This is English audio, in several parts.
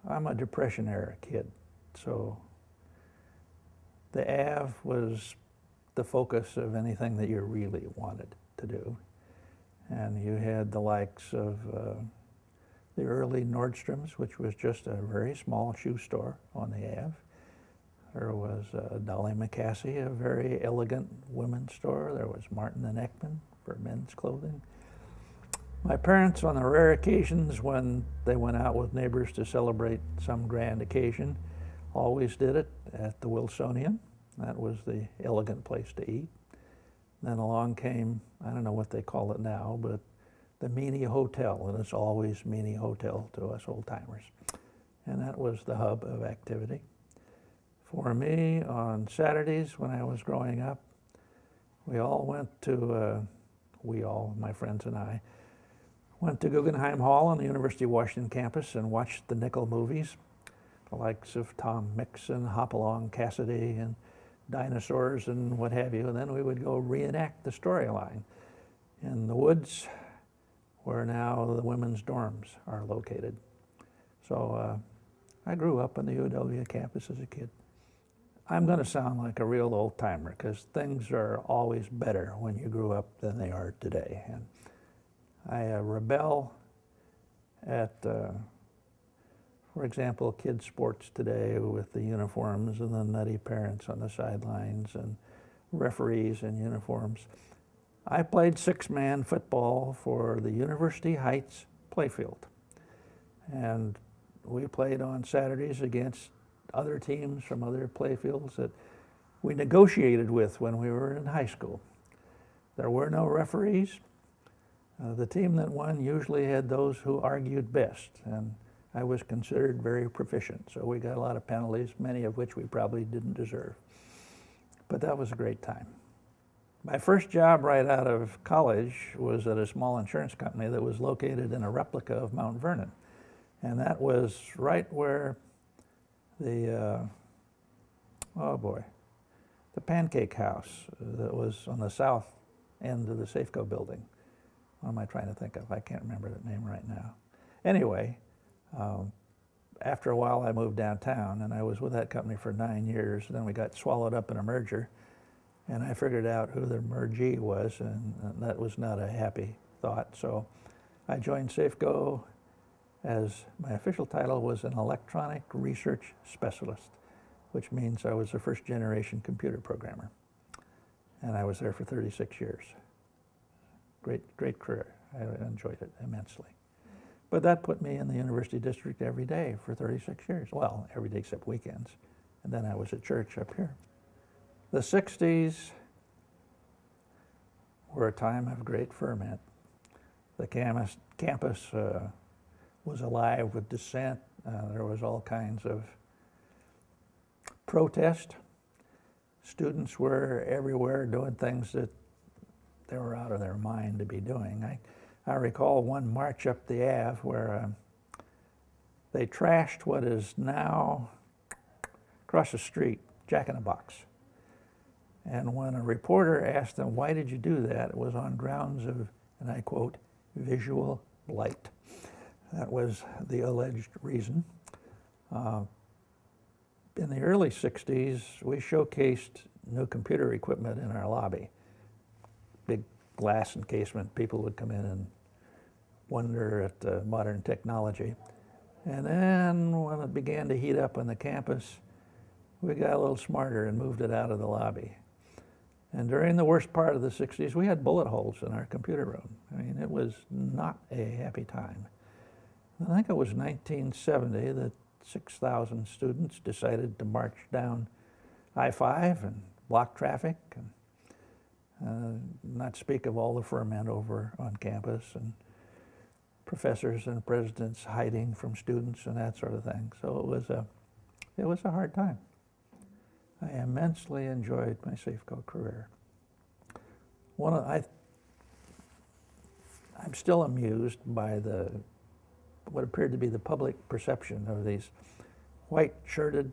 I'm a Depression era kid, so the Ave was the focus of anything that you really wanted to do. And you had the likes of the early Nordstroms, which was just a very small shoe store on the Ave. There was Dolly McCassie, a very elegant women's store. There was Martin and Ekman for men's clothing. My parents, on the rare occasions when they went out with neighbors to celebrate some grand occasion, always did it at the Wilsonian. That was the elegant place to eat. Then along came, I don't know what they call it now, but the Meany Hotel, and it's always Meany Hotel to us old-timers. And that was the hub of activity. For me, on Saturdays when I was growing up, we all went to, my friends and I, went to Guggenheim Hall on the University of Washington campus and watched the nickel movies, the likes of Tom Mix and Hopalong Cassidy and dinosaurs and what have you, and then we would go reenact the storyline in the woods where now the women's dorms are located. So I grew up on the UW campus as a kid. I'm going to sound like a real old-timer because things are always better when you grew up than they are today. And I rebel at, for example, kids' sports today with the uniforms and the nutty parents on the sidelines and referees in uniforms. I played six-man football for the University Heights playfield. And we played on Saturdays against other teams from other playfields that we negotiated with when we were in high school. There were no referees. The team that won usually had those who argued best, and I was considered very proficient, so we got a lot of penalties, many of which we probably didn't deserve. But that was a great time. My first job right out of college was at a small insurance company that was located in a replica of Mount Vernon. And that was right where the, the Pancake House that was on the south end of the Safeco building. What am I trying to think of? I can't remember that name right now. Anyway, after a while I moved downtown and I was with that company for 9 years. Then we got swallowed up in a merger and I figured out who the mergee was, and that was not a happy thought. So I joined Safeco as my official title was an electronic research specialist, which means I was a first generation computer programmer. And I was there for 36 years. Great career. I enjoyed it immensely. But that put me in the university district every day for 36 years. Well, every day except weekends. And then I was at church up here. The 60s were a time of great ferment. The campus was alive with dissent. There was all kinds of protest. Students were everywhere doing things that they were out of their mind to be doing. I recall one march up the Ave where they trashed what is now across the street, Jack in the Box. And when a reporter asked them, why did you do that? It was on grounds of, and I quote, visual blight. That was the alleged reason. In the early 60s, we showcased new computer equipment in our lobby. Big glass encasement. People would come in and wonder at modern technology. And then when it began to heat up on the campus, we got a little smarter and moved it out of the lobby. And during the worst part of the 60s, we had bullet holes in our computer room. I mean, it was not a happy time. I think it was 1970 that 6,000 students decided to march down I-5 and block traffic, and not speak of all the ferment over on campus and professors and presidents hiding from students and that sort of thing. So it was a hard time. I immensely enjoyed my Safeco career. I'm still amused by what appeared to be the public perception of these white-shirted,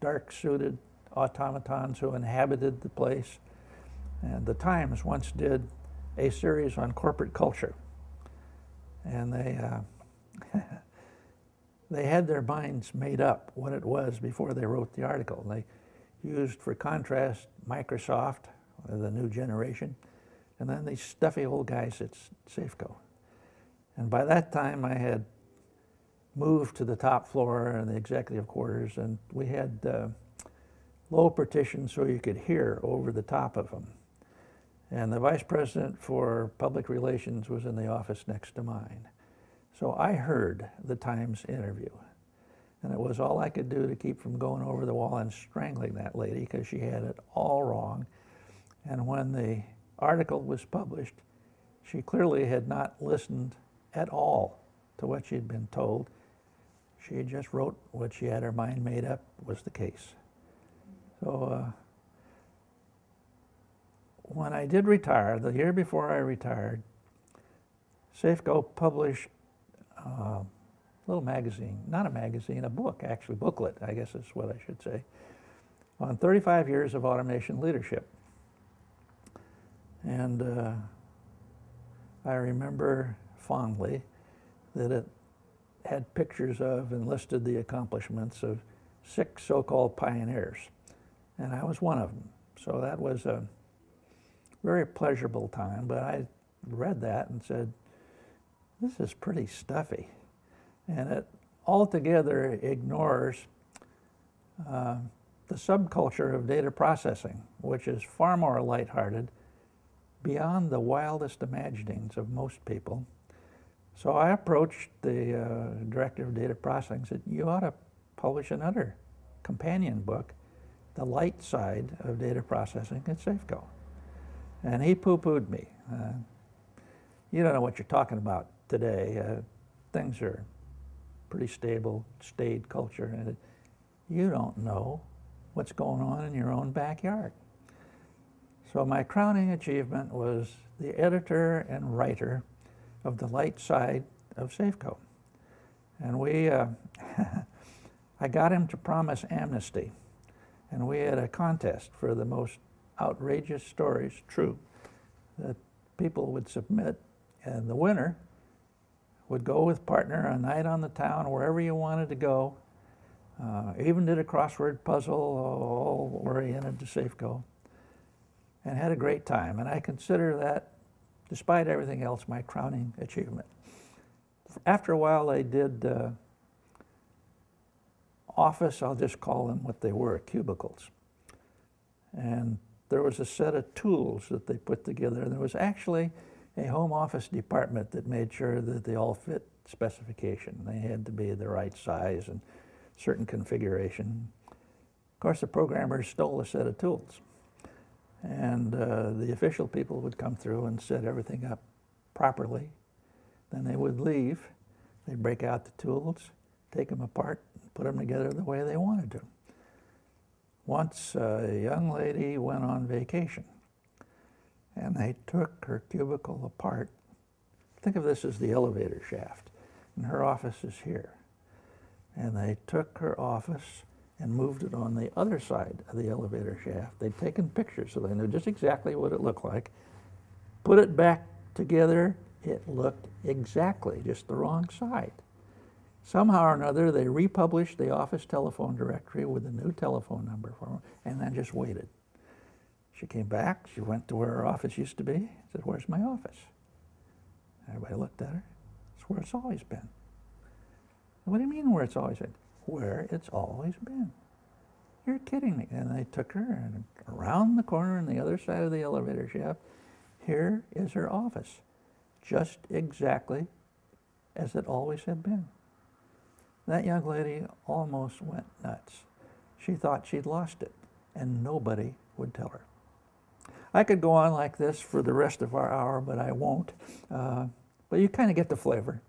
dark-suited automatons who inhabited the place. And the Times once did a series on corporate culture. And they they had their minds made up what it was before they wrote the article. They used, for contrast, Microsoft, the new generation, and then these stuffy old guys at Safeco. And by that time, I had moved to the top floor in the executive quarters, and we had low partitions so you could hear over the top of them. And the vice president for public relations was in the office next to mine. So I heard the Times interview, and it was all I could do to keep from going over the wall and strangling that lady, because she had it all wrong. And when the article was published, she clearly had not listened at all to what she'd been told. She just wrote what she had her mind made up was the case. So when I did retire, the year before I retired, Safeco published a little magazine, not a magazine, a book, actually, booklet, I guess is what I should say, on 35 years of automation leadership. And I remember fondly that it had pictures of and listed the accomplishments of 6 so-called pioneers, and I was one of them. So that was a very pleasurable time, but I read that and said, this is pretty stuffy. And it altogether ignores the subculture of data processing, which is far more lighthearted, beyond the wildest imaginings of most people. So I approached the director of data processing and said, you ought to publish another companion book, The Light Side of Data Processing at Safeco. And he poo-pooed me. You don't know what you're talking about today. Things are pretty stable, staid culture. And you don't know what's going on in your own backyard. So my crowning achievement was the editor and writer of The Light Side of Safeco. And we, I got him to promise amnesty. And we had a contest for the most outrageous stories, true, that people would submit. And the winner would go with partner a night on the town, wherever you wanted to go. Even did a crossword puzzle, all oriented to Safeco, and had a great time. And I consider that, despite everything else, my crowning achievement. After a while, they did office, I'll just call them what they were, cubicles. And there was a set of tools that they put together. There was actually a home office department that made sure that they all fit specification. They had to be the right size and certain configuration. Of course, the programmers stole a set of tools. And the official people would come through and set everything up properly. Then they would leave. They'd break out the tools, take them apart, put them together the way they wanted to. Once a young lady went on vacation, and they took her cubicle apart. Think of this as the elevator shaft, and her office is here. And they took her office and moved it on the other side of the elevator shaft. They'd taken pictures so they knew just exactly what it looked like. Put it back together, it looked exactly just the wrong side. Somehow or another, they republished the office telephone directory with a new telephone number for her, and then just waited. She came back, she went to where her office used to be, said, where's my office? Everybody looked at her. It's where it's always been. What do you mean where it's always been? Where it's always been. You're kidding me. And they took her and around the corner on the other side of the elevator shaft. Here is her office, just exactly as it always had been. That young lady almost went nuts. She thought she'd lost it, and nobody would tell her. I could go on like this for the rest of our hour, but I won't. But you kind of get the flavor.